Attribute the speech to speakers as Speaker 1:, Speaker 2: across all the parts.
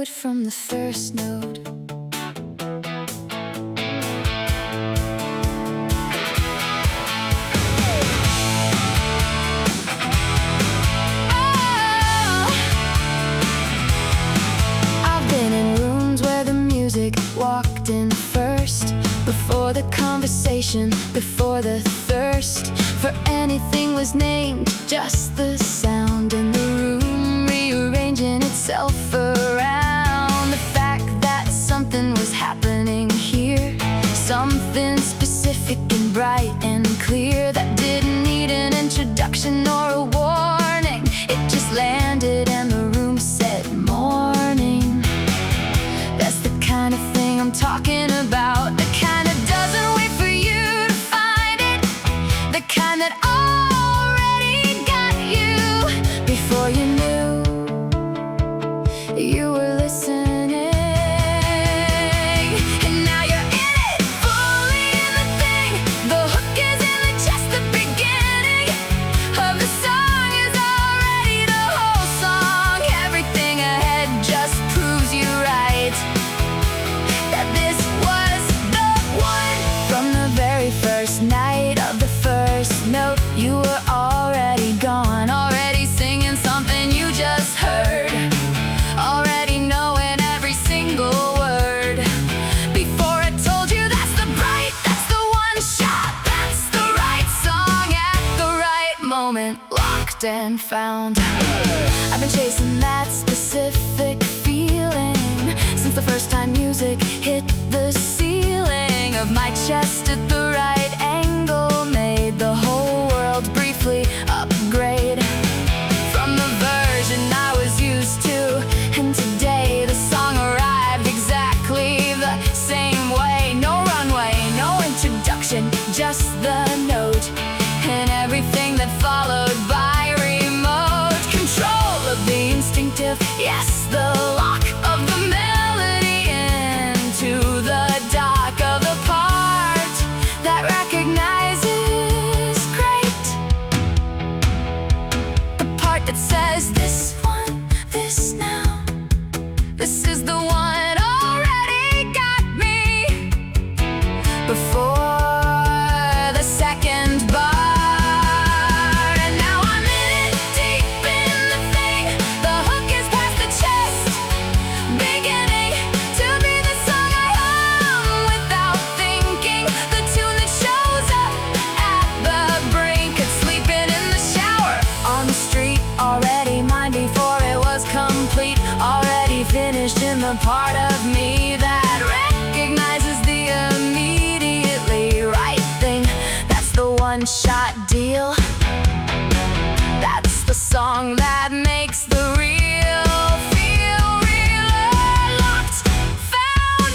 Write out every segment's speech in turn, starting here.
Speaker 1: it from the first note. I've been in rooms where the music walked in first, before the conversation, before the thirst for anything was named. Just the sound in the room rearranging itself around the fact that something was happening here, something specific and bright and clear that didn't need an introduction or a warning. It just landed and the room said morning. That's the kind of thing I'm talking about, the kind that doesn't wait for you to find it, the kind that already got you before you knew you were listening. And now you're in it, fully in the thing. The hook is in the chest, the beginning of the song is already the whole song. Everything ahead just proves you right, that this was the one. From the very first night of the first note, you were already gone, already singing something you just heard, already knowing every single word. Before I told you that's the bright, that's the one shot, that's the right song at the right moment, locked and found. I've been chasing that specific feeling since the first time music hit the ceiling of my chest at the right angle, made the whole world briefly upgrade from the version I was used to. And today the song arrived exactly the same way. No runway, no introduction, just the note and everything that followed by remote control of the instinctive, yes, the lock of the melody into the dark of the part that recognizes great, the part that says this one, this now, this is the one already got me before the second bar. And now I'm in it, deep in the thing. The hook is past the chest, beginning to be the song I hum without thinking, the tune that shows up at the brink of sleeping in the shower, on the street, already mine before it was complete, already finished in the part of me that recognizes the immediately right thing. That's the one-shot deal, that's the song that makes the real feel real, locked, found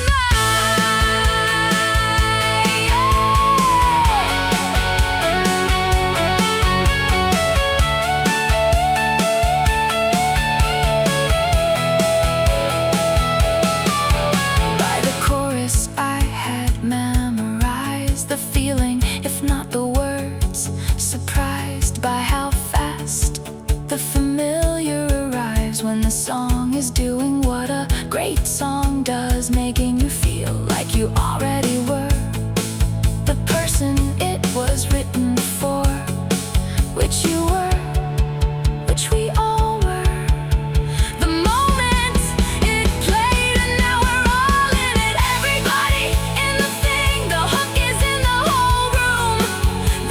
Speaker 1: by the chorus I had memorized the feeling, if not the words, surprised by how fast the familiar arrives when the song is doing what a great song does, making you feel like you already were the person it was written for, which you were, which we all were. The moment it played and now we're all in it, everybody in the thing. The hook is in the whole room,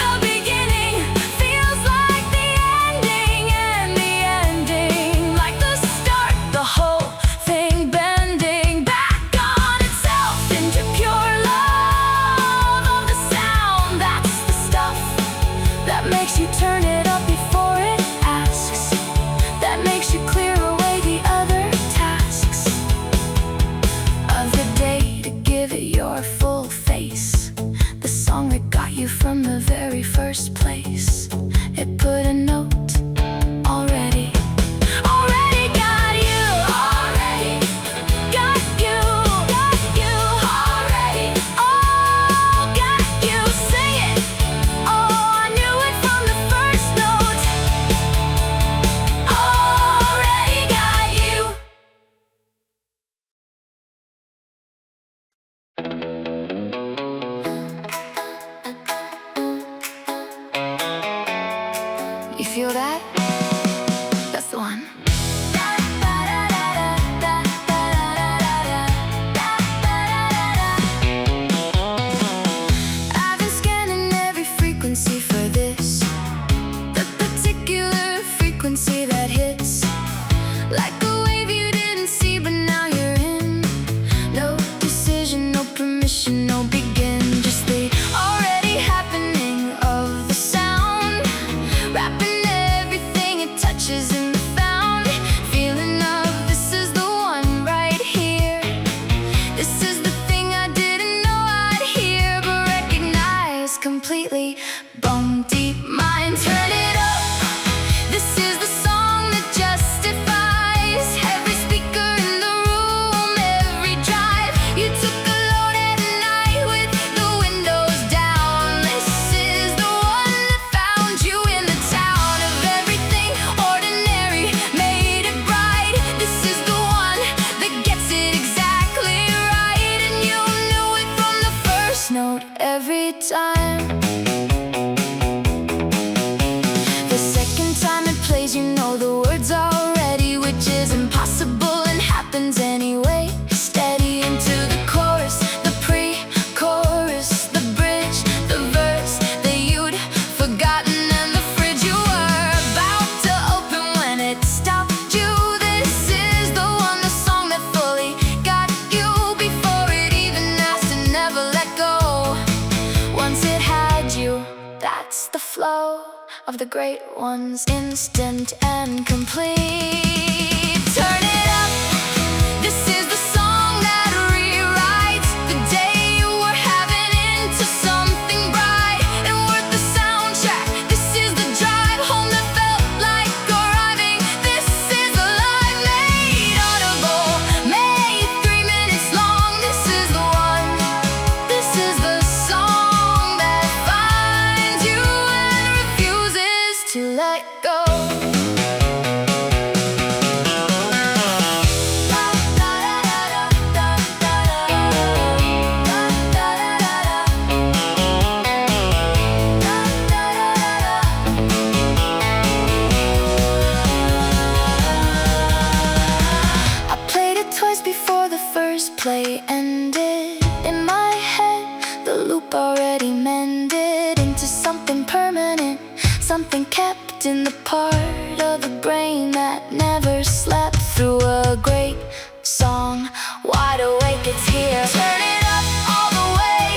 Speaker 1: the beginning feels like the ending, and the ending like the start, the whole thing bending back on itself into pure love of the sound. That's the stuff that makes you turn it up. of the great ones, instant and complete. Turn it up, this is the song that rewrites the day we're having into something bright and worth the soundtrack. This is the drive home that felt like arriving. This is a live made audible, made 3 minutes long. This is the one, this is the song that finds you and refuses to let go. I played it twice before the first play ended. In my head, the loop already mended into something permanent, something kept in the part of the brain that never slept through a great song. Wide awake, it's here. Turn it up all the way.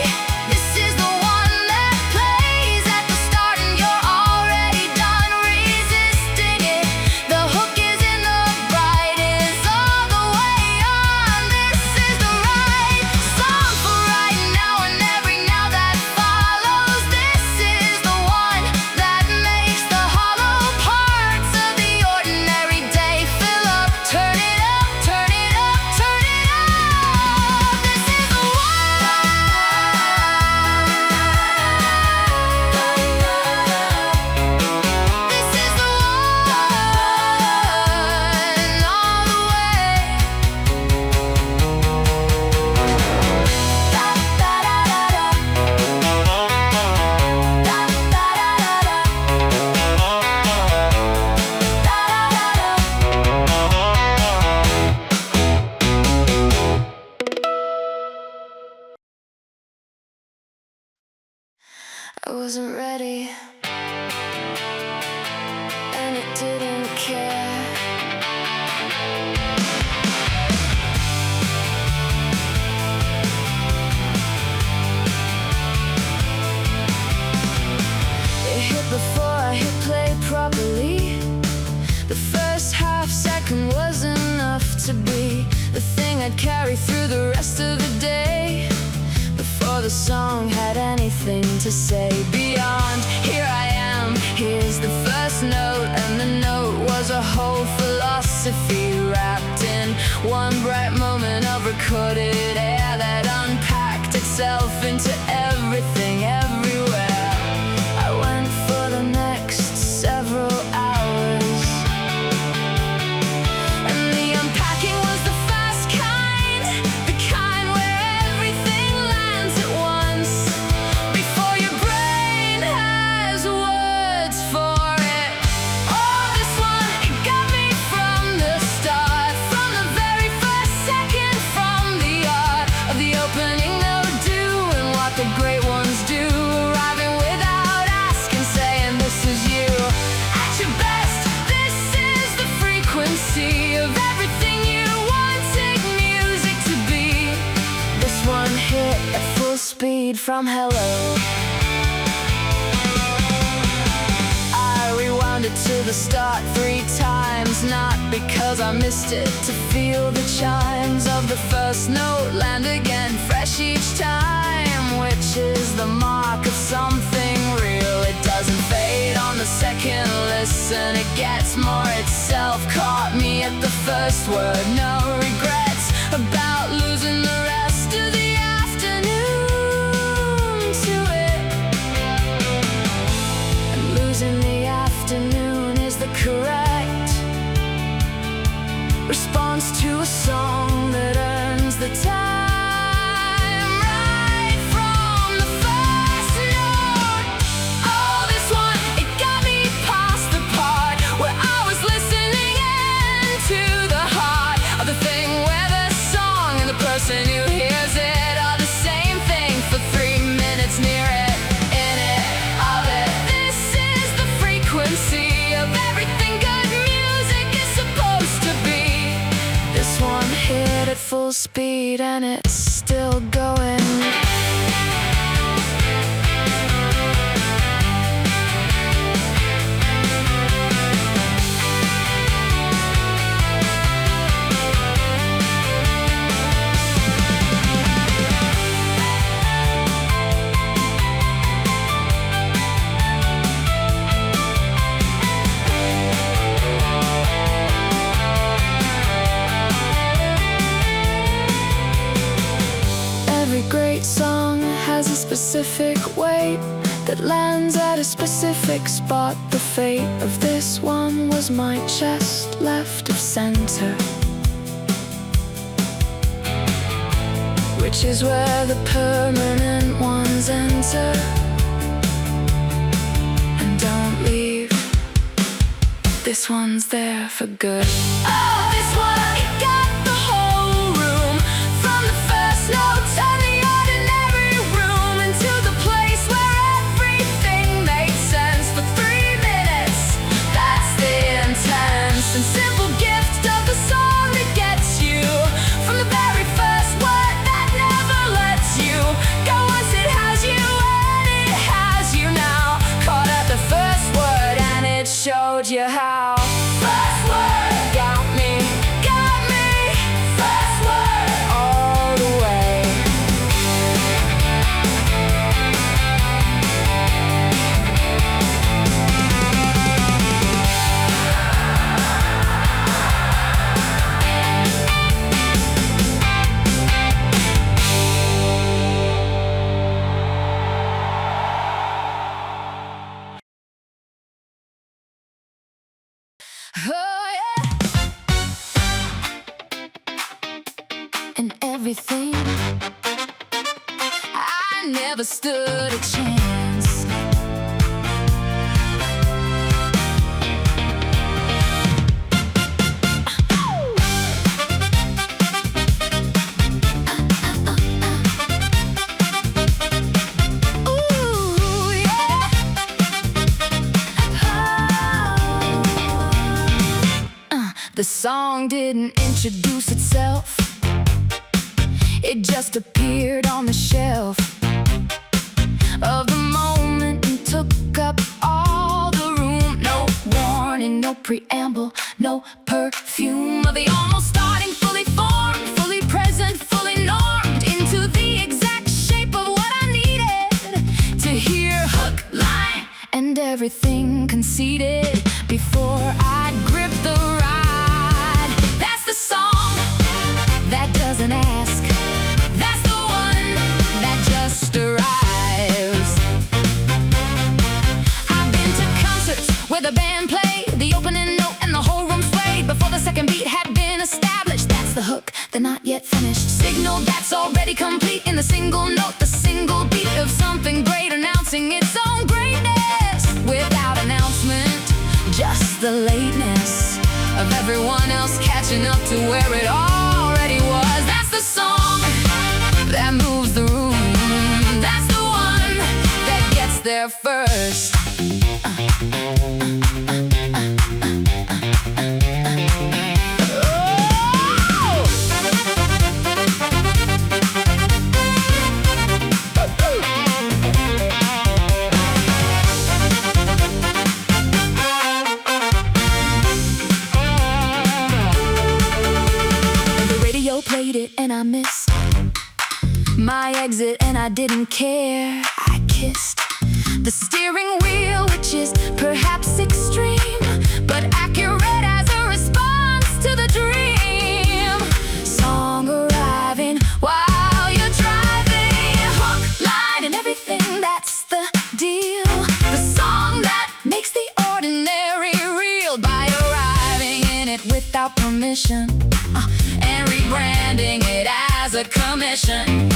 Speaker 1: This is the one that plays at the start and you're already done resisting it. The hook is in the bright, is all the way on. This is the right song for right now and every now that follows. This is the one that makes the hollow parts of the ordinary day fill up. Turn it up, turn it up, turn it up. This is the one. This is the one all the way. Da da da da da. Da da da da da. I wasn't ready, and it didn't care. It hit before I hit play properly. The first half second was enough to be the thing I'd carry through the rest of the day. Before the song had anything to say beyond, here I am, here's the first note, and the note was a whole philosophy wrapped in one bright moment of recorded air that unpacked itself into everything everywhere. I went for the next several hours, and the unpacking was the fast kind, the kind where everything lands at once before your brain has words for it. Oh, this one, it got me from the start, from the very first second, from the art of the opening note, doing what the great ones do, arriving without asking, saying this is you. At your best, this is the frequency of everything you wanted music to be. This one hit at full speed from hello. I rewound it to the start 3 times, not because I missed it, to feel the chimes of the first note land again, fresh each time, which is the mark of something real. It doesn't fade on the second listen, it gets more itself. Caught me at the first word, no regrets about losing the rest of the afternoon to it. And losing the afternoon is the correct response to a song that earns the time right from the first note. Oh, this one, it got me past the part where I was listening into the heart of the thing, where the song and the person who hears it are the same thing for 3 minutes near it, in it, of it. This is the frequency of everything good music is supposed to be. This one hit at full speed and it's still going. specific weight that lands at a specific spot. The fate of this one was my chest left of center, which is where the permanent ones enter. And don't leave, this one's there for good. Oh, this one, it got the whole room. From the first note, turn the ordinary room into the place where everything made sense for 3 minutes. That's the intense and simple gift of the song that gets you from the very first word that never lets you go. Once it has you, and it has you now. Caught at the first word, and it showed you how. First word got me, first word all the way. Oh yeah. And everything, I never stood a chance. Ooh, yeah. The song didn't introduce itself, it just appeared on the shelf of the moment and took up all the room. No warning, no preamble, no perfume of the almost starting, fully formed, fully present, fully normed into the exact shape of what I needed to hear. Hook, line, and everything conceded before I'd grip the ride. That's the song that doesn't ask, that's the one that just arrives. I've been to concerts where the band played the opening note and the whole room swayed before the second beat had been established. That's the hook, the not yet finished signal that's already complete in the single note, the single beat of something great announcing its own greatness. Without announcement, just the lateness of everyone else catching up to where it already was. That's the song that moves the room, that's the one that gets there first. Played it and I missed my exit and I didn't care. I kissed the steering wheel, which is perhaps extreme, but accurate as a response to the dream. Song arriving while you're driving. Hook, line, and everything, that's the deal. The song that makes the ordinary real by arriving in it without permission and rebranding it as a commission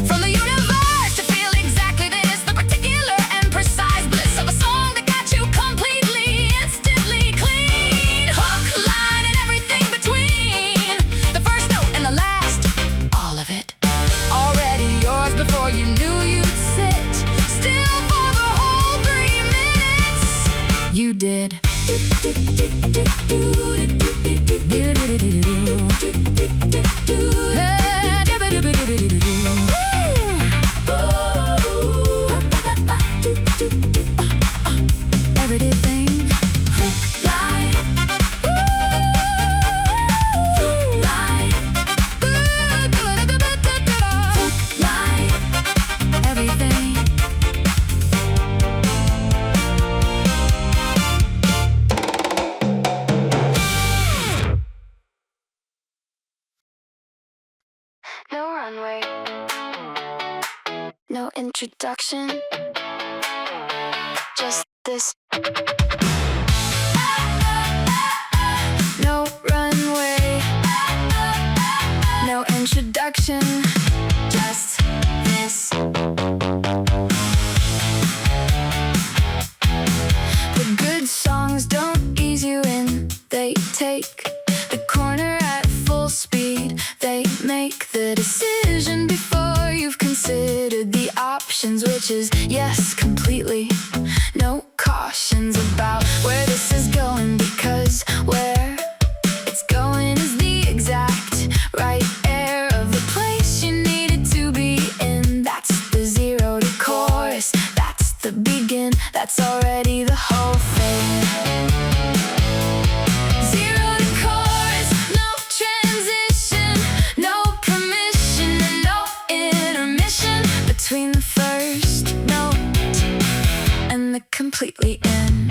Speaker 1: from the universe to feel exactly this, the particular and precise bliss of a song that got you completely, instantly clean. Hook, line, and everything between the first note and the last, all of it already yours before you knew you'd sit still for the whole 3 minutes. You did. Everything. Line. Line. Line. Everything. No runway. No introduction, just this. No runway, no introduction, just this. The good songs don't ease you in, they take the corner at full speed. They make the decision before you've considered the options, which is yes, completely. No cautions about where this is going, because where it's going is the exact right air of the place you needed to be in. That's the zero to chorus, that's the begin, that's already the whole thing. Zero to chorus, no transition, no permission, and no intermission between the first note and the completely in.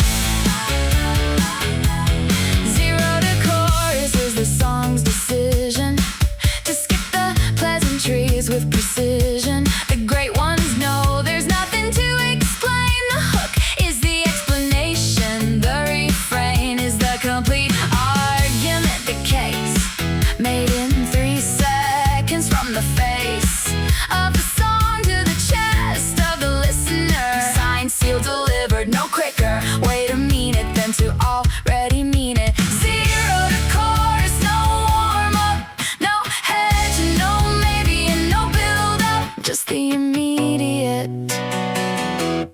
Speaker 1: Zero to chorus is the song's decision to skip the pleasantries with precision. The great ones know there's nothing to explain. The hook is the explanation. The refrain is the complete argument. The case made in 3 seconds from the face of the song to the chest of the listener. Signed, sealed, delivered, no quicker way to mean it than to already mean it. Zero to chorus, no warm up, no hedge, no maybe, and no build up. Just the immediate,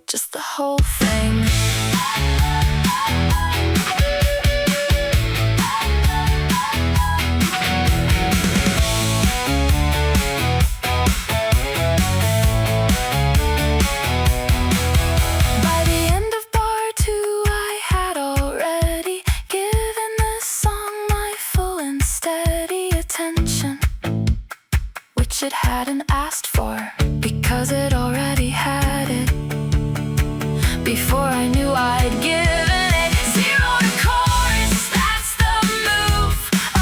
Speaker 1: just the whole thing. By the end of bar 2, I had already given this song my full and steady attention, which it hadn't asked for, because it already had it before I knew I'd given it. Zero to chorus, that's the move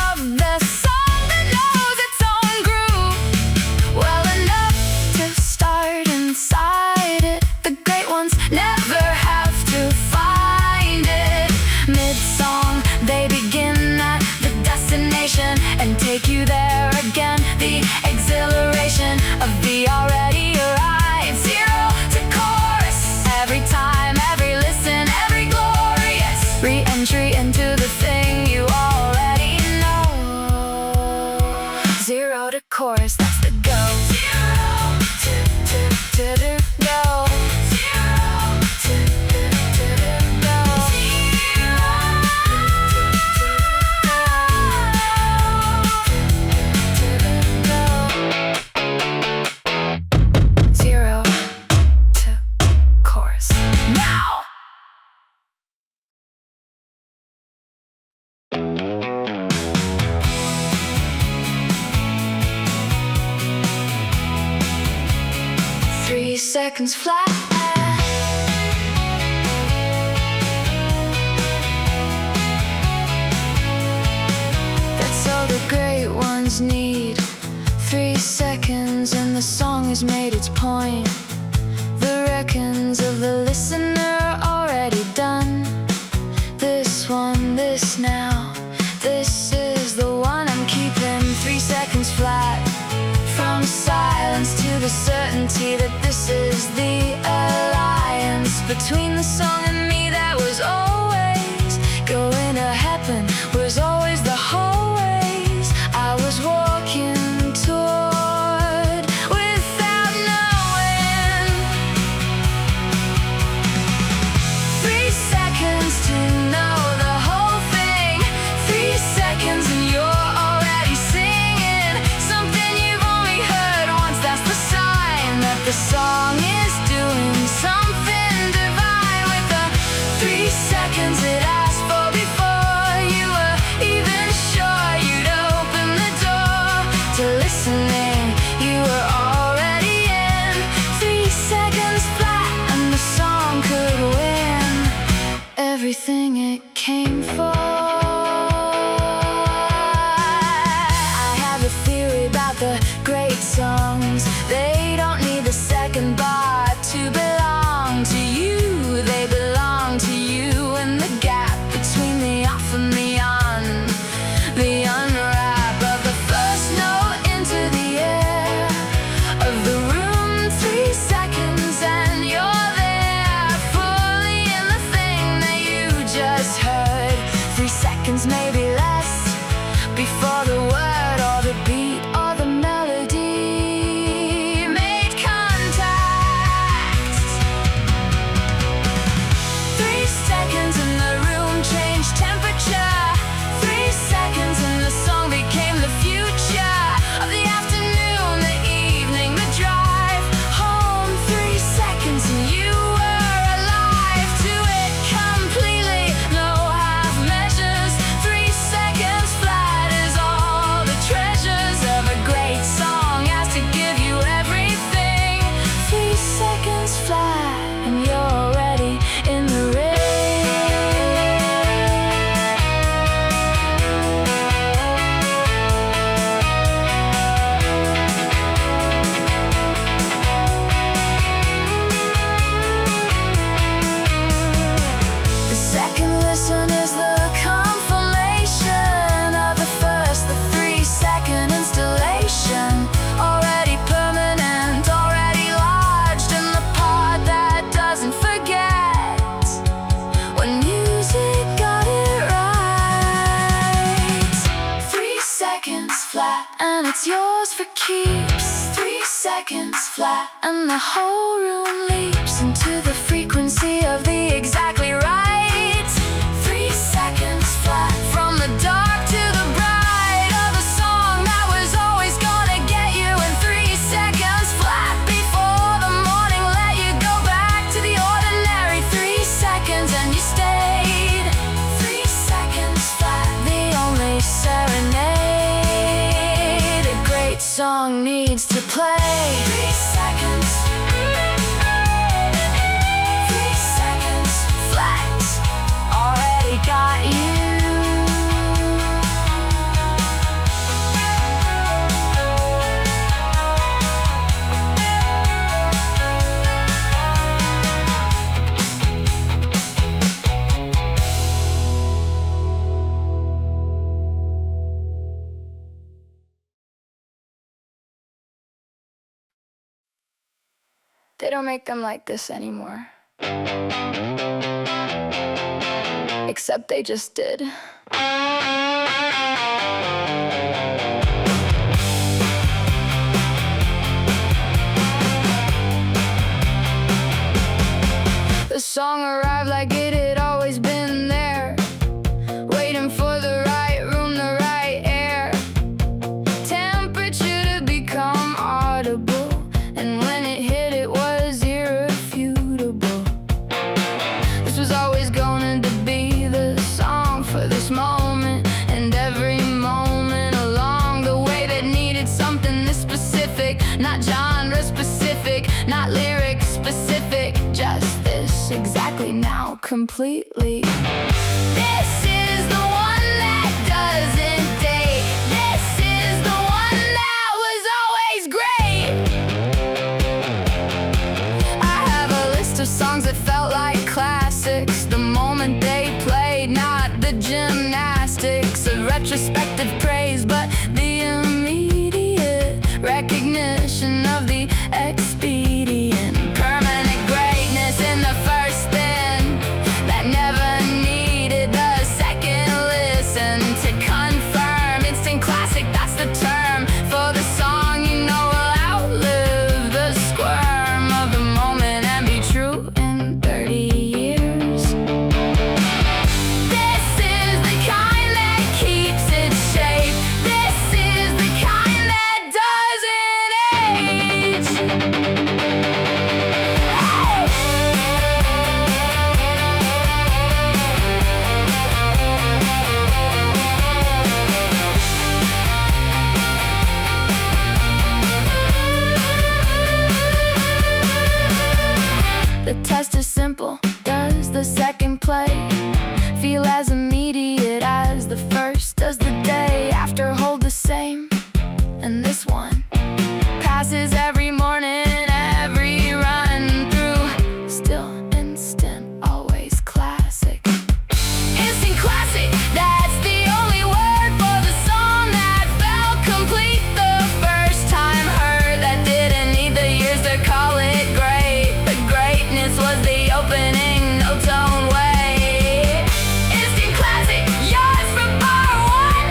Speaker 1: of the song that knows its own groove well enough to start inside it. The great ones never have to find it. Mid-song, they begin at the destination and take you there again. The exhilaration of the already arrived. Zero to chorus, every time, every listen, every glorious re-entry into the thing you already know. Zero to chorus, that's the go. Zero to go. Zero to go. Zero to chorus. Now! Three seconds flat. That's all the great ones need. 3 seconds and the song has made its point. The reckons of the listener are already done. This one, this now, this is the one I'm keeping. 3 seconds flat. From silence to the certainty that this is the alliance between the song and me that was always going to happen, was always the hallways I was walking toward without knowing. 3 seconds to know the whole thing. 3 seconds and you're already singing something you've only heard once. That's the sign that the song is flat, and it's yours for keeps. 3 seconds flat, and the whole room leaps into the frequency of the exactly right. 3 seconds flat, from the dark to the bright of a song that was always gonna get you in 3 seconds flat. Before the morning let you go back to the ordinary. 3 seconds and you stayed. 3 seconds flat, the only serenade a great song needs to play. 3 seconds. 3 seconds flat, already got you. They don't make them like this anymore. Except they just did. The song arrived like it had always been there, waiting for the right room, the right air, temperature to become audible, and when it hit it was irrefutable. This was always going to be the song for this moment, and every moment along the way that needed something this specific, not genre specific, not lyric specific, just this exactly now completely. This is the one that doesn't date. This is the one that was always great. I have a list of songs that felt like classics the moment they played, not the gymnastics of retrospective praise, but the immediate recognition of the expedient. Permanent greatness in the first spin that never needed the second listen to confirm. Instant classic, that's the term for the song you know will outlive the squirm of the moment and be true in 30 years. This is the kind that keeps its shape. This is the kind that doesn't age. The test is simple. Does the second play feel as immediate as the first? Does the day after hold the same? And this one passes every morning, every run through. Still instant, always classic. Instant classic, that's the only word for the song that felt complete the first time heard, that didn't need the years to call it great. The greatness was the opening, no tone way. Instant classic, yours from bar one.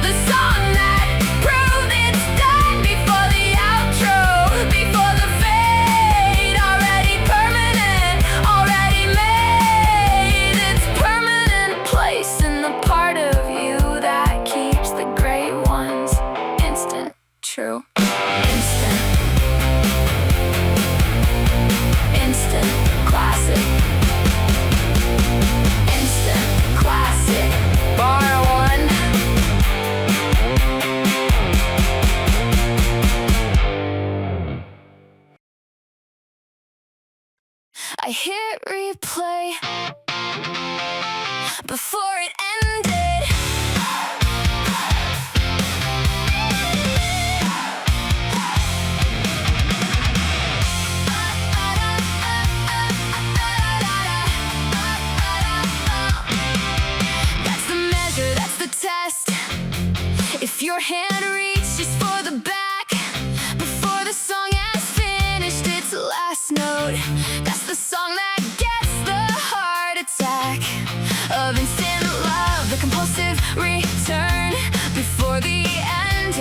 Speaker 1: The song that proved its done before the outro, before the fade. Already permanent, already made its permanent place in the part of you that keeps the great ones instant, true, instant. Instant classic. Instant classic. Bar one. I hit replay before it ended. That's the measure, that's the test. If your hand reaches for the back before the song has finished its last note, that's the song that gets the heart attack of instant love, the compulsive return before the end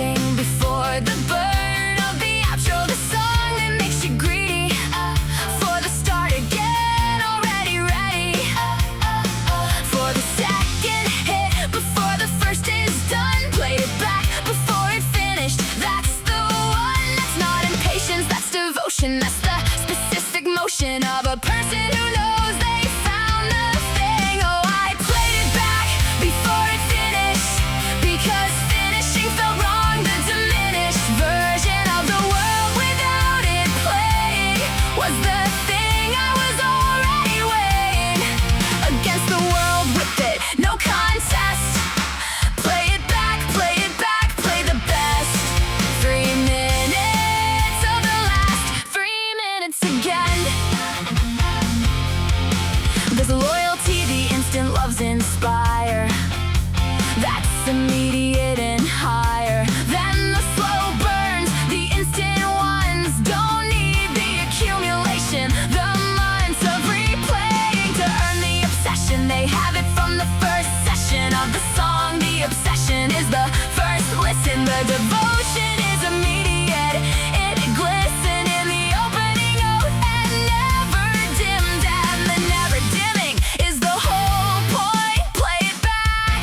Speaker 1: devotion is immediate. It glistened in the opening note and never dimmed, and the never dimming is the whole point. Play it back.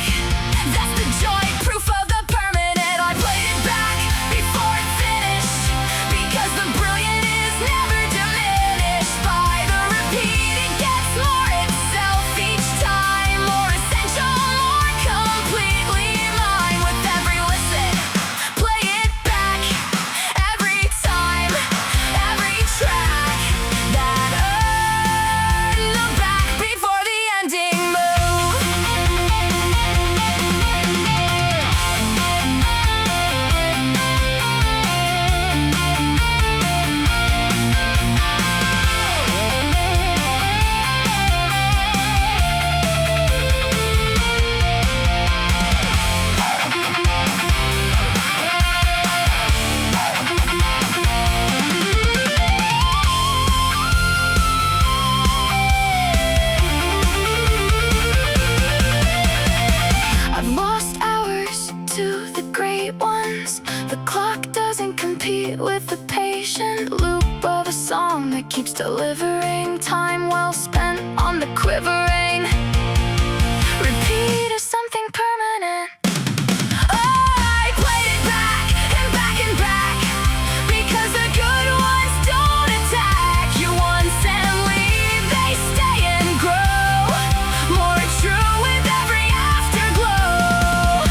Speaker 1: That's the joy, proof of the permanent. I played it back before it finished, because the brilliant is never diminished by the repeat. It gets more itself each time, more essential, more completely mine with every listen. Play it back every time, every track that earned the back before the ending move. I've lost hours to the great ones. The clock doesn't compete with the patient loop of a song that keeps delivering. Time well spent on the quivering repeat of something permanent. I played it back and back and back, because the good ones don't attack you once and leave. They stay and grow more true with every afterglow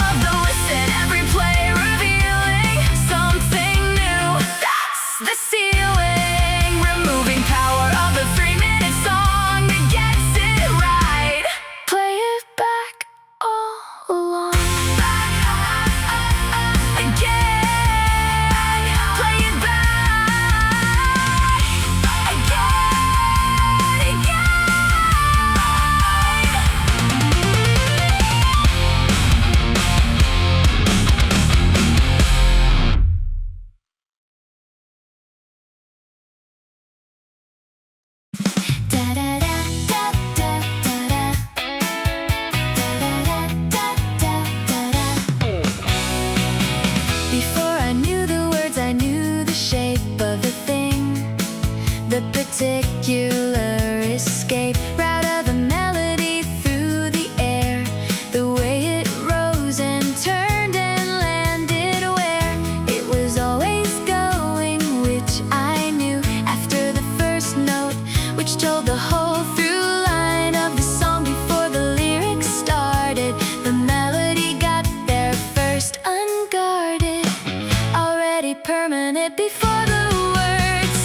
Speaker 1: of the listen. Every play revealing something new. That's the ceiling, removing power of the 3-minute song that gets it right. Play it back all along. Again, play it back again, Before I knew the words, I knew the shape of the thing, the particular escape route of the melody through the air, the way it rose and turned and landed where it was always going, which I knew after the first note, which told the whole through line of the song before the lyrics started. The melody got there first, unguarded, already permanent before the words.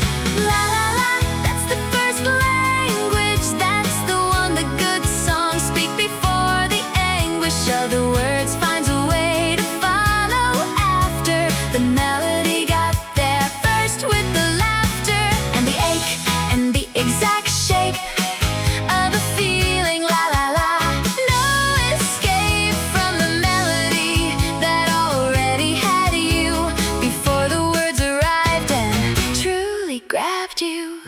Speaker 1: La la la, that's the first language, that's the one the good songs speak before the anguish of the words finds a way to follow after. The melody got there first with the laughter and the ache and the exact shape of a feeling. La la la, no escape from the melody that already had you before the words arrived and truly grabbed you.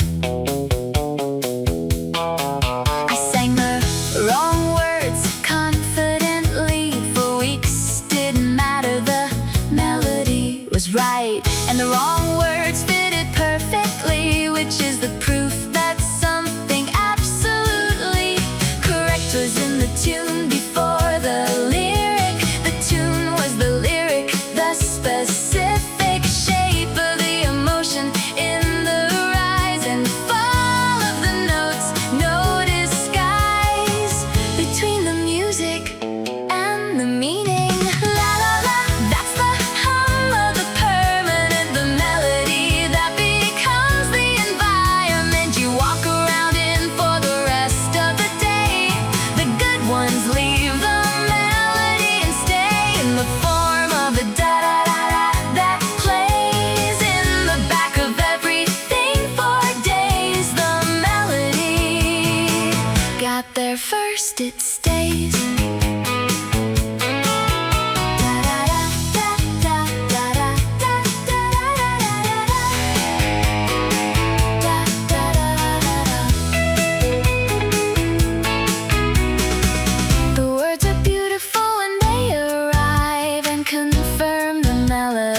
Speaker 1: I sang the wrong words confidently for weeks. Didn't matter, the melody was right, and the wrong words fitted perfectly, which is the proof that something absolutely correct was in the tune before the lyric. The tune was the lyric, the specific shape of the emotion in the rise and fall of the notes. No disguise between the music and the meaning. La la la, that's the hum of the permanent, the melody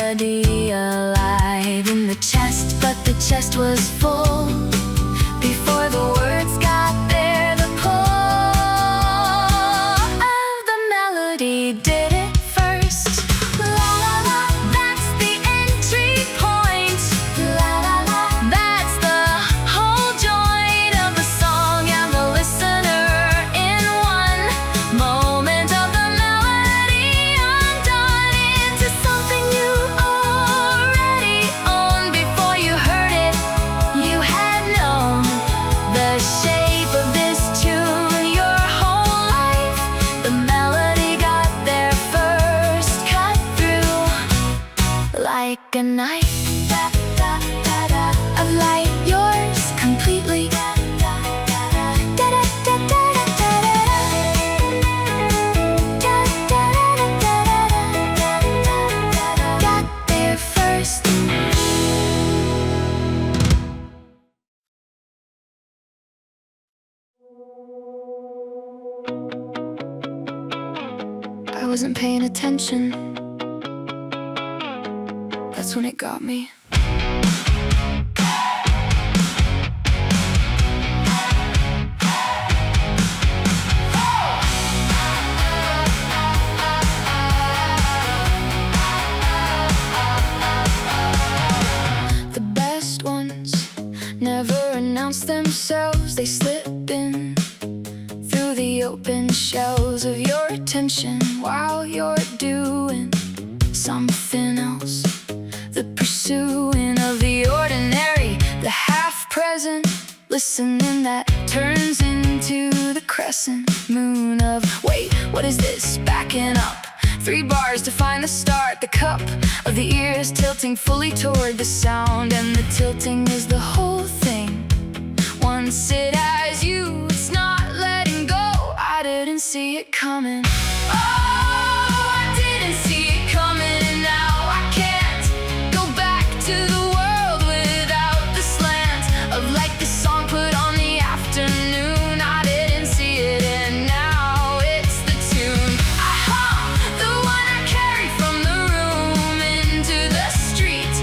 Speaker 1: melody alive in the chest, but the chest was full before the words got there. The pull of the melody did it first. La la la, that's the entry point. La la la, that's the whole joint of the song and the listener in one moment of the melody undone into something you already owned. Before you heard it, you had known the shape of this tune your whole life. The melody got there first, cut through like a knife. Of light, yours completely. Got there first. I wasn't paying attention. That's when it got me. The best ones never announce themselves. They slip in through the open shells of your attention while you're doing something else. The pursuing of the ordinary, the half-present listening that turns into the crescent moon of wait, what is this? Backing up 3 bars to find the start. The cup of the ears tilting fully toward the sound, and the tilting is the whole thing. Once it has you, it's not letting go. I didn't see it coming. Oh, I didn't see it coming, and now I can't go back to the world without the slant of like the song put on the afternoon. I didn't see it, and now it's the tune. I hum the one I carry from the room into the street,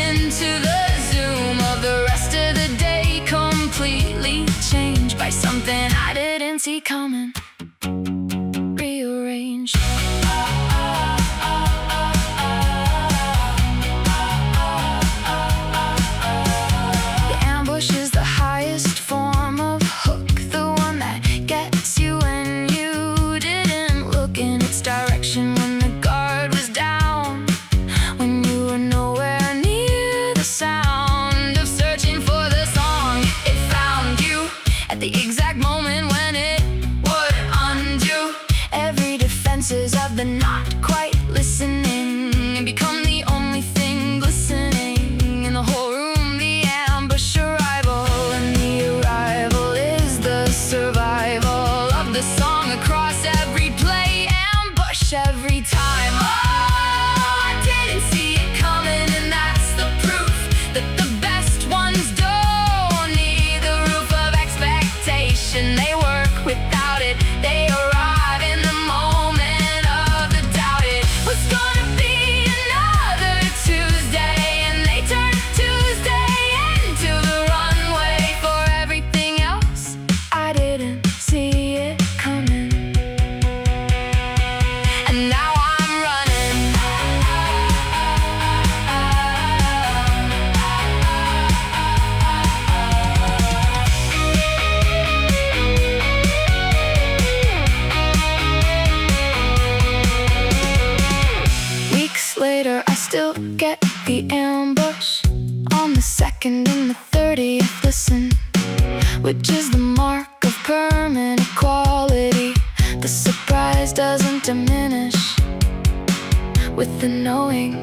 Speaker 1: into the zoom of the rest of the day, completely changed by something I didn't see coming. Rearranged. The ambush is the highest form of hook, the one that gets you when you didn't look in its direction, when the guard was down, when you were nowhere near the sound of searching for the song. It found you at the exact moment when it would undo every defenses of the not quite listening and become the only thing glistening in the whole room. The ambush arrival, and the arrival is the survival of the song across every play. Ambush every time. Oh, I didn't see it coming, and that's the proof that the best ones don't need the roof of expectation. They work without it. They arrive in the moment of the doubt. It was gonna be another Tuesday, and they turned Tuesday into the runway for everything else. I didn't see it coming, and now I'm running. Weeks later, I still get the ambush on the 2nd and the 30th listen, which is the mark of permanent quality. The surprise doesn't diminish with the knowing,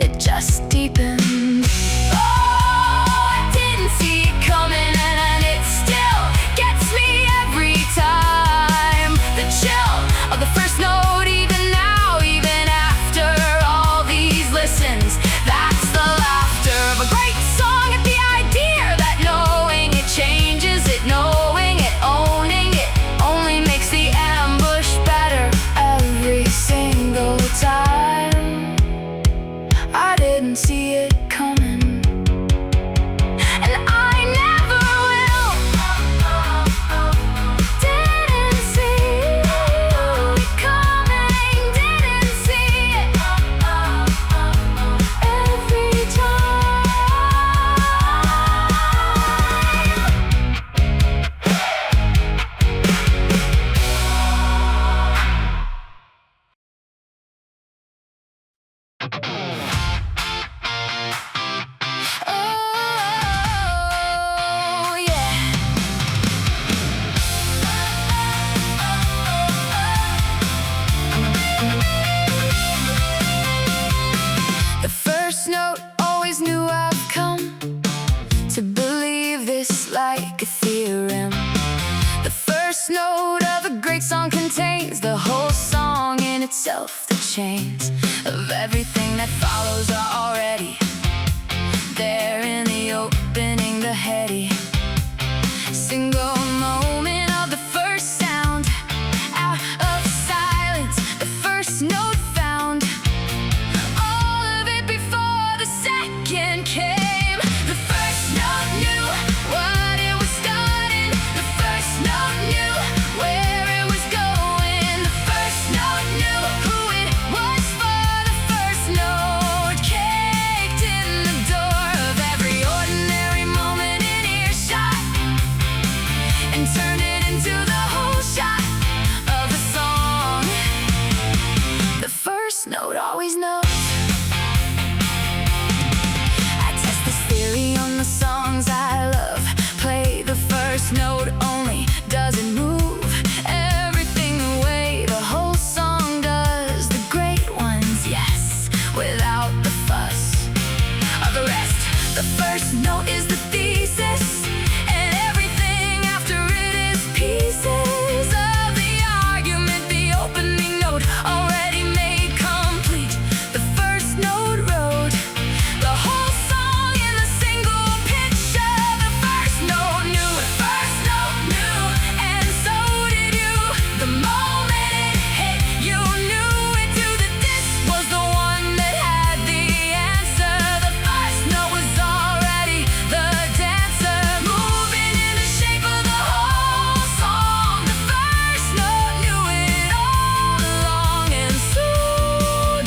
Speaker 1: it just deepens. Oh, I didn't see it coming, and it still gets me every time. The chill of the first note, even now, even after all these listens. That's the laughter of a great song at the idea that knowing it changes it, knowing it, owning it, only makes the ambush better every single time. I didn't see it coming, and I never will. Didn't see it coming, didn't see it every time. Oh, yeah. The first note always knew I've come to believe this like a theorem. The first note of a great song contains the whole song in itself. The chains of everything that follows are already there in the opening, the heady single moment of the first sound out of silence. The first note found all of it before the second came. The first note knew what it was starting. The first note knew where it was going. The first note knew who it was for. The first note kicked in the door of every ordinary moment in earshot and turned it into the whole shot of a song. The first note always knows. I test this theory on the songs I love. Play the first note only, does it move everything the way the whole song does? The great ones, yes, without the fuss of the rest. The first note is the thesis, and everything after it is pieces of the argument. The opening note already made complete. The first note wrote the whole song in the single picture. The first note knew, the first note knew, and so did you. The moment it hit, you knew it too, that this was the one that had the answer. The first note was already the dancer, moving in the shape of the whole song. The first note knew it all along, and so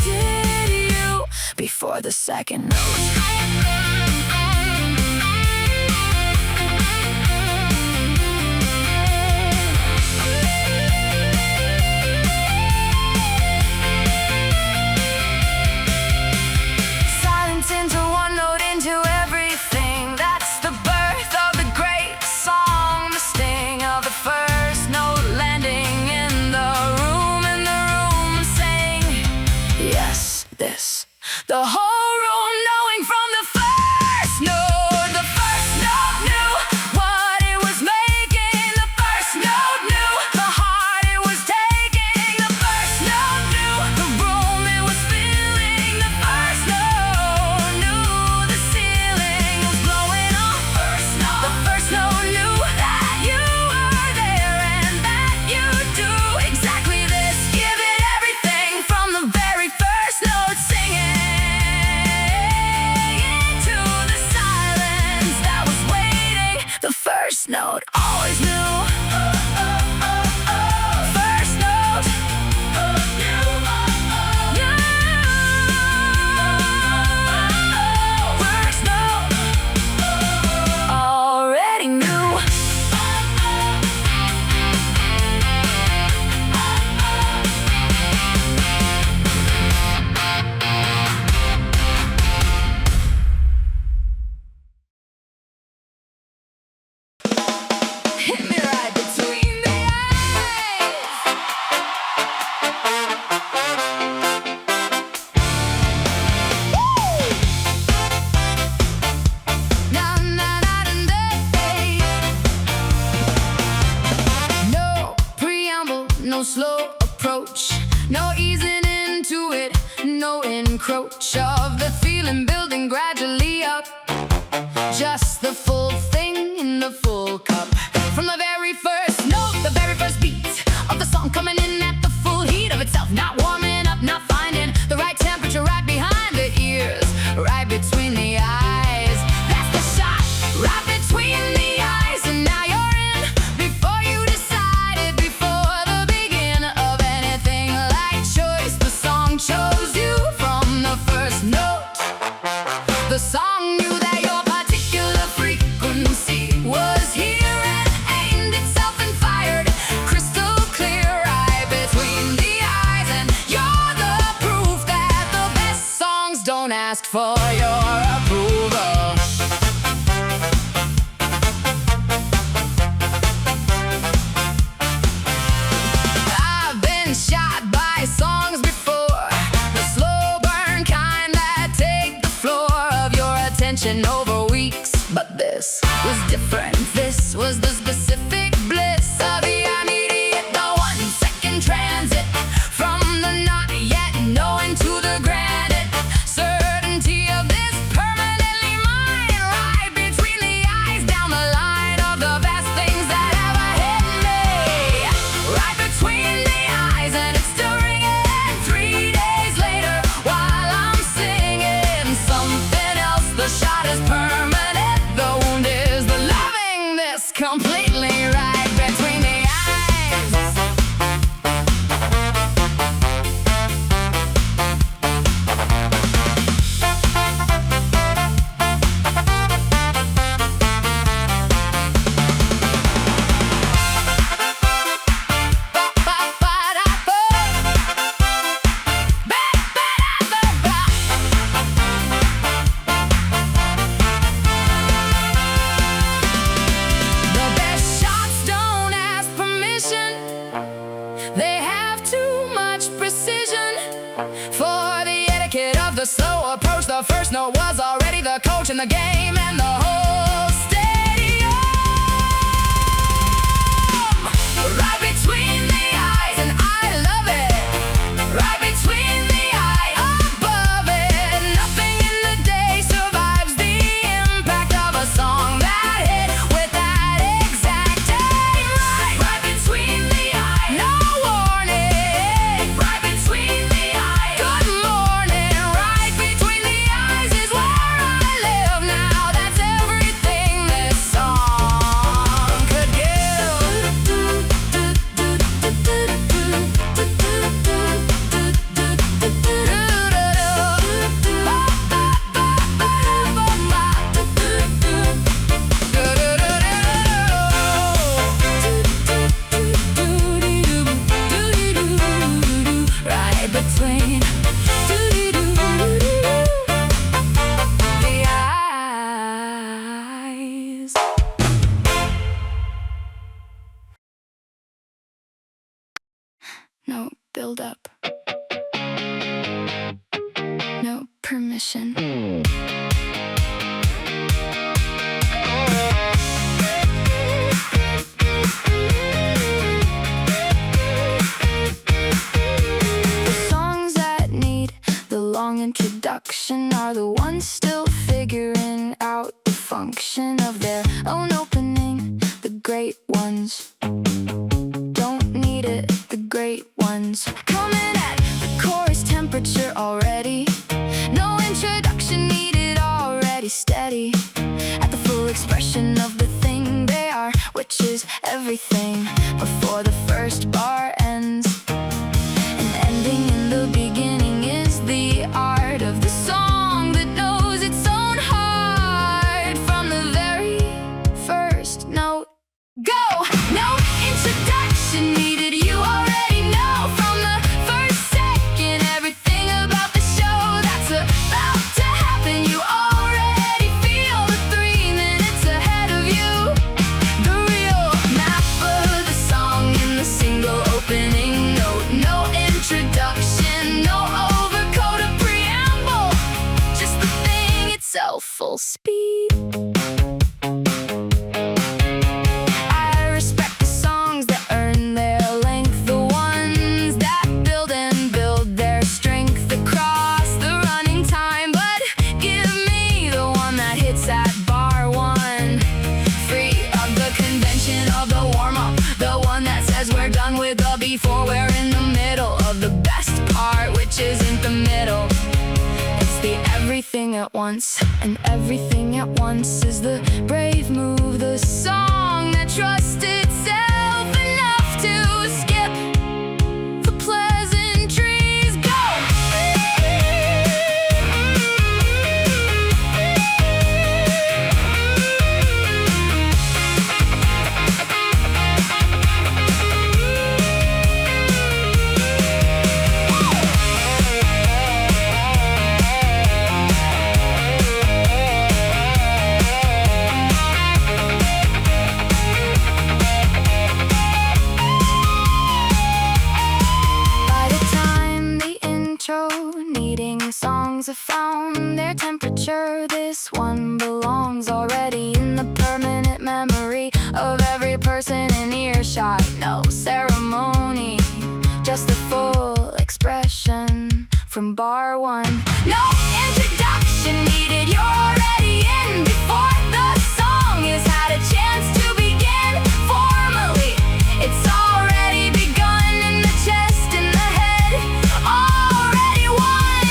Speaker 1: did you before the second note. Silence into one note, into everything. That's the birth of the great song. The sting of the first note landing in the room, saying yes, this. The whole room knowing from the first note. The first note knew what it was making. The first note knew the heart it was taking. The first note knew the room it was filling. The first note knew the ceiling was blowing off. The first note knew that you were there and that you do exactly this. Give it everything from the very first note, singing into the silence that was waiting. The first note always knew. First note knew. First note already knew. Hit me right between the eyes. Na na na na na. No preamble, no slow approach, no easing into it, no encroach of the feeling building gradually up. Just the full thing in the full cup. From the very first note, the very first beat of the song coming in at the full heat of itself. Not warming up, not finding the right temperature right behind the ears, right right between the eyes. That's the shot, right between the eyes. And now you're in, before you decided, before the beginning of anything like choice. The song chose you from the first note. The song knew that your particular frequency was here and aimed itself and fired crystal clear right between the eyes. And you're the proof that the best songs don't ask for your approval. I've been shot by songs before, the slow burn kind that take the floor of your attention over weeks. But this was different. This was the specific bliss of the immediate, the 1 second transit from the not yet knowing to the granted certainty of this permanently mine. Right between the eyes, down the line of the best things that ever hit me. Right between the eyes, and it's still ringing 3 days later while I'm singing something else. The shot is permanent, the wound is the loving this completely right between the eyes. The best shots don't ask permission. They have too much precision. For the etiquette of the slow approach, the first note was already the coach in the game and the whole stadium. Right between the eyes, and I love it. Right between the eye, above it. Nothing in the day survives the impact of a song that hit with that exact aim. Right between the eye, no warning. Right between the eye, good morning. Right between the eyes is where I live now. That's everything this song could right between the eyes. No build up. No permission. The songs that need the long introduction are the ones still figuring out the function of their own opening. The great ones don't need it. The great ones coming at the chorus temperature already. No introduction needed, already steady at the full expression of the thing they are, which is everything before the first bar ends. An ending in the beginning is the art of the song that knows its own heart from the very first note. Go! No introduction needed, you already know from the first second everything about the show that's about to happen. You already feel the 3 minutes ahead of you. The real map of the song in the single opening note. No introduction, no overcoat or preamble, just the thing itself, full speed. I respect the songs that earn their length, the ones that build and build their strength across the running time. But give me the one that hits at bar 1, free of the convention of the warm-up, the one that says we're done with the before we're in the middle of the best part, which isn't the middle. It's the everything at once. And everything at once is the brave move, the song that trusts itself enough to skip the pleasantries. Go! Songs have found their temperature. This one belongs already in the permanent memory of every person in earshot. No ceremony, just the full expression from bar one. No introduction needed, you're already in before the song has had a chance to begin. Formally, it's already begun in the chest, in the head. Already won.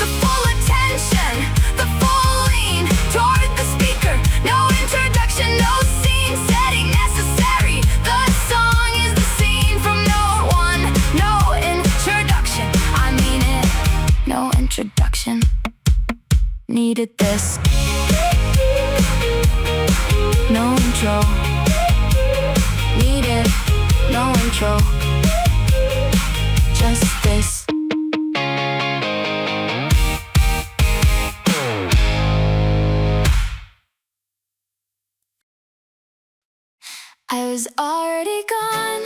Speaker 1: The full attention, the full lean toward the speaker. No introduction, no scene setting necessary. The song is the scene from note one. No introduction, I mean it. No introduction needed this. No intro needed. No intro, just this. I was already gone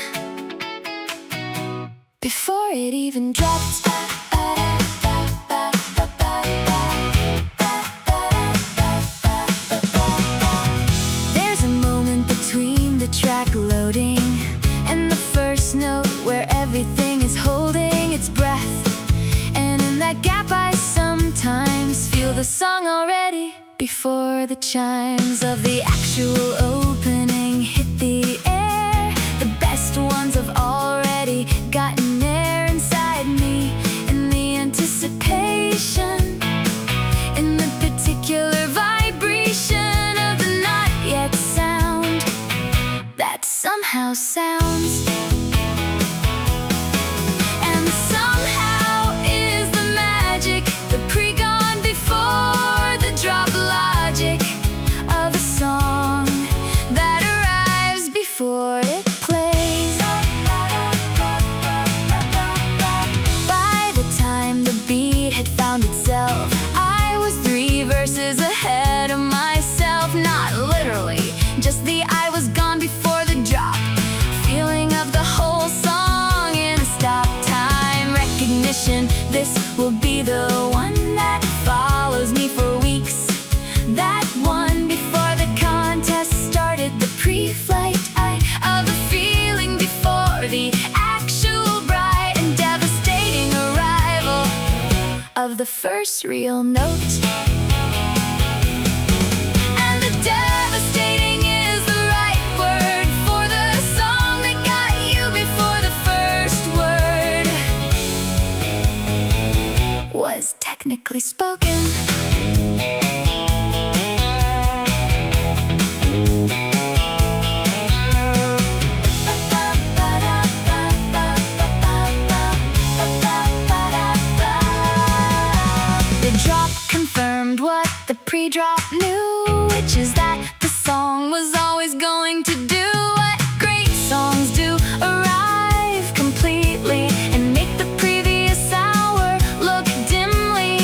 Speaker 1: before it even dropped. There's a moment between the track loading and the first note where everything is holding its breath. And in that gap I sometimes feel the song already before the chimes of the actual opening hit the air. The best ones have already gotten air inside me. In the anticipation, in the particular vibration of the not yet sound that somehow sounds. And the somehow is the magic, the pre-gone before the drop logic of a song that arrives before it plays. By the time the beat had found itself, I was 3 verses ahead of myself. Not literally, just the I was gone before the drop feeling of the whole song in a stop time recognition. This will be the one that follows me for weeks. That one before the contest started, the pre-flight eye of the feeling before the actual bright and devastating arrival of the first real note. And the devastating is the right word for the song that got you before the first word was technically spoken. The drop confirmed what the pre-drop knew, which is that the song was always going to do what great songs do: arrive completely and make the previous hour look dimly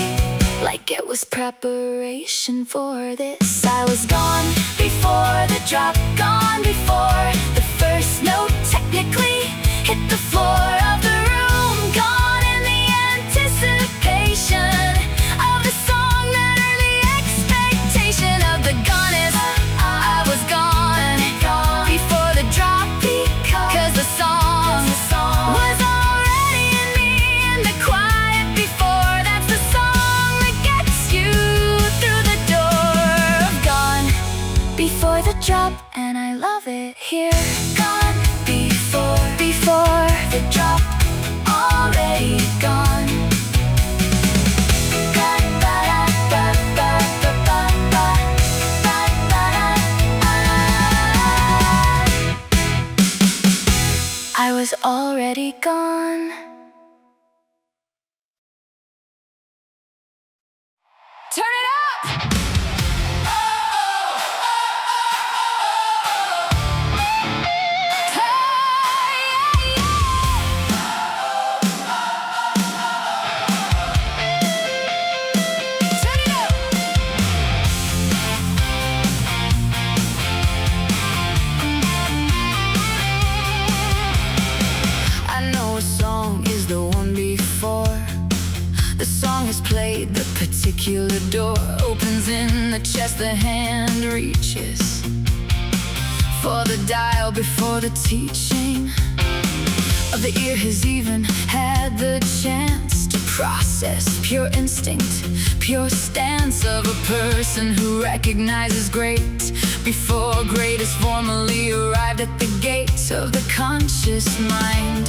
Speaker 1: like it was preparation for this. I was gone before the drop, gone before the first note technically hit the floor of the room, gone in the anticipation of the song that earned the expectation of the gonest. I was gone before the drop, because the song was already in me. And the quiet before, that's the song that gets you through the door of gone before the drop. And I love it here. Gone before the drop, already gone. already gone. Turn it up! Played, the particular door opens in the chest, the hand reaches for the dial before the teaching of the ear has even had the chance to process pure instinct, pure stance of a person who recognizes great before great is formally arrived at the gate of the conscious mind.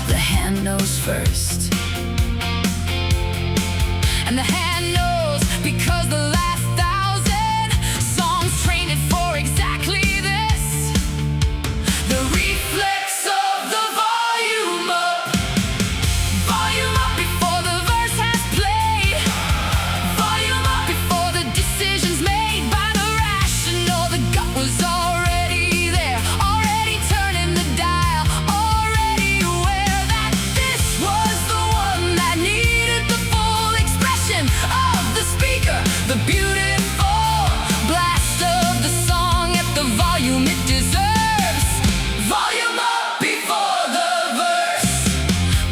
Speaker 1: The hand knows first, and the hand knows because the last 1,000 songs trained it for exactly this. The reflex of the volume up before the verse has played. Volume up before the decisions made by the rational. The gut was already there, already turning the dial, already aware that this was the one that needed the full expression of the speaker, the beautiful blast of the song at the volume it deserves. Volume up before the verse.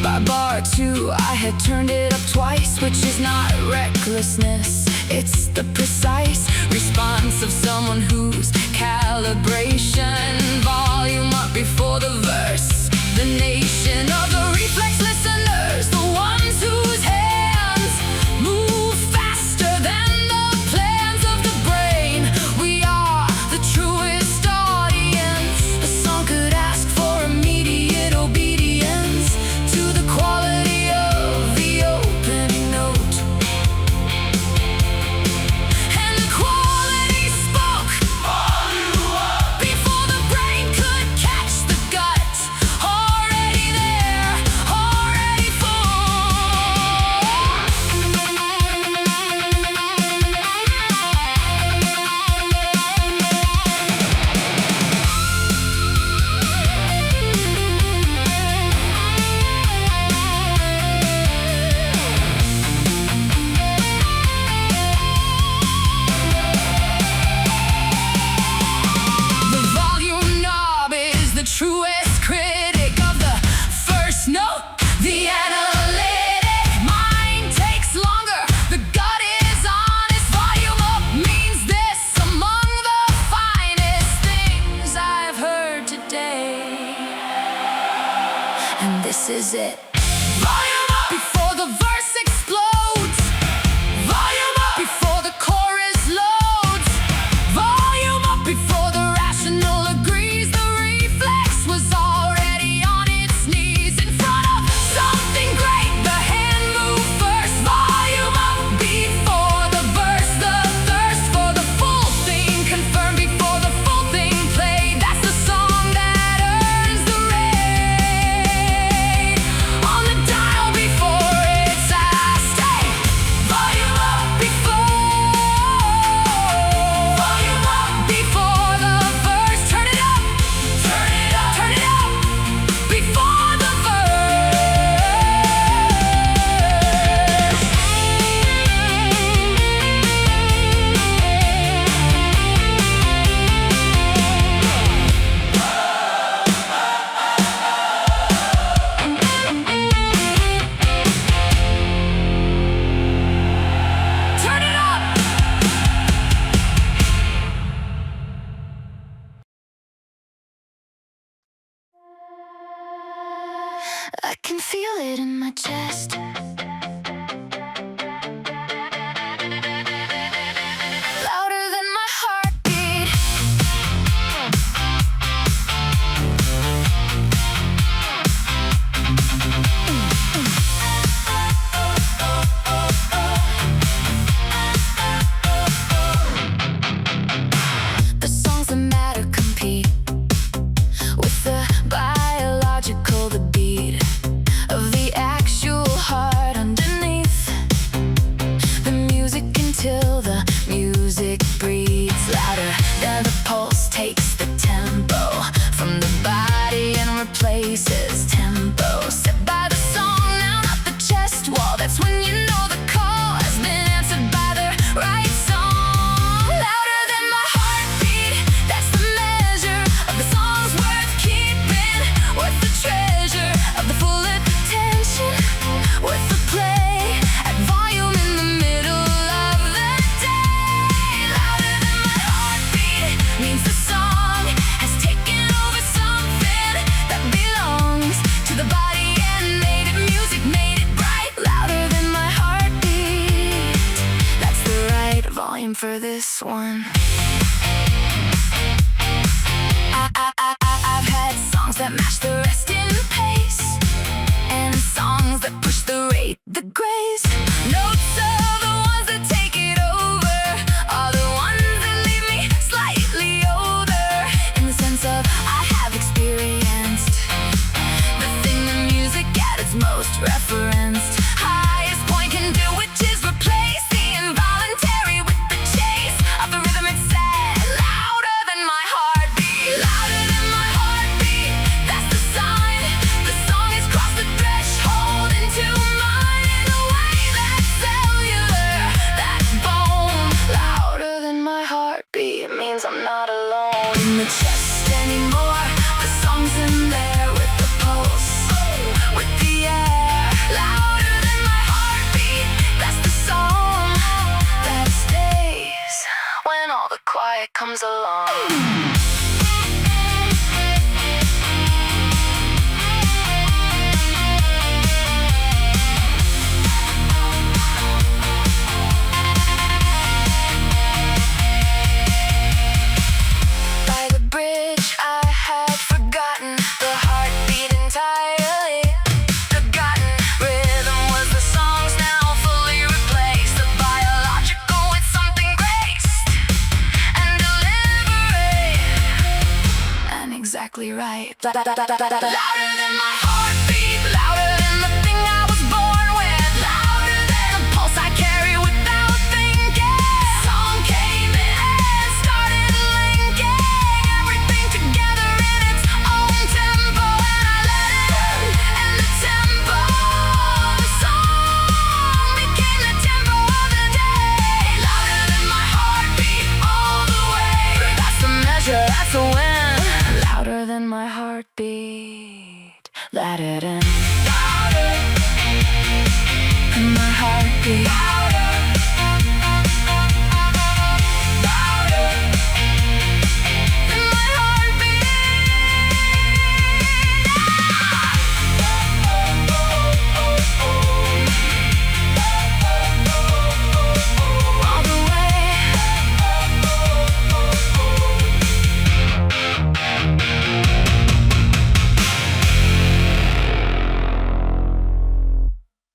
Speaker 1: By bar 2 I had turned it up twice, which is not recklessness, it's the precise response of someone whose calibration. Volume up before the verse. The nation of the reflex listeners, the ones whose hands move faster than the plans of the brain. We are the truest audience. A song could ask for immediate obedience to the quality of the opening note, and the quality spoke before the brain could catch the gut. Already there, already full. The volume knob is the truest critic of the first note. The analytic mind takes longer. The gut is honest. Volume up means this among the finest things I've heard today. And this is it. Volume up before the verse explodes. Volume up before the chorus loads. Volume up before the rational agrees. The reflex was already on its knees in front of something great. The hand moved first. Volume up before the verse. The thirst for the full thing confirmed before the full thing played. That's the song that earns the raid. for this one. I've had songs that match the rest in pace, and songs that push the rate, the grace. Notes are the ones that take it over, are the ones that leave me slightly older, in the sense of I have experienced the thing the music at its most referenced. Highest point can do, which is replace the involuntary with the chase of the rhythmic set, louder than my heartbeat, louder than my heartbeat. That's the sign. The song has crossed the threshold into mine in a way that's cellular, that bone. Louder than my heartbeat means I'm not alone in the chest anymore. The song's in there with the pulse, with the air. Louder than my heartbeat. That's the song that stays when all the quiet comes along. By the bridge, I had forgotten the heartbeat entirely. Forgotten rhythm was the song's now fully replaced. The biological with something graced and deliberate and exactly right. Louder than my heartbeat, louder than the thing I was born with, louder than the pulse I carry without thinking. Song came in and started linking everything together in its own tempo, and I let it in. And the tempo of the song became the tempo of the day. Louder than my heartbeat all the way. That's the measure, that's the win. Louder than my heartbeat. Let it in. Louder than my heartbeat.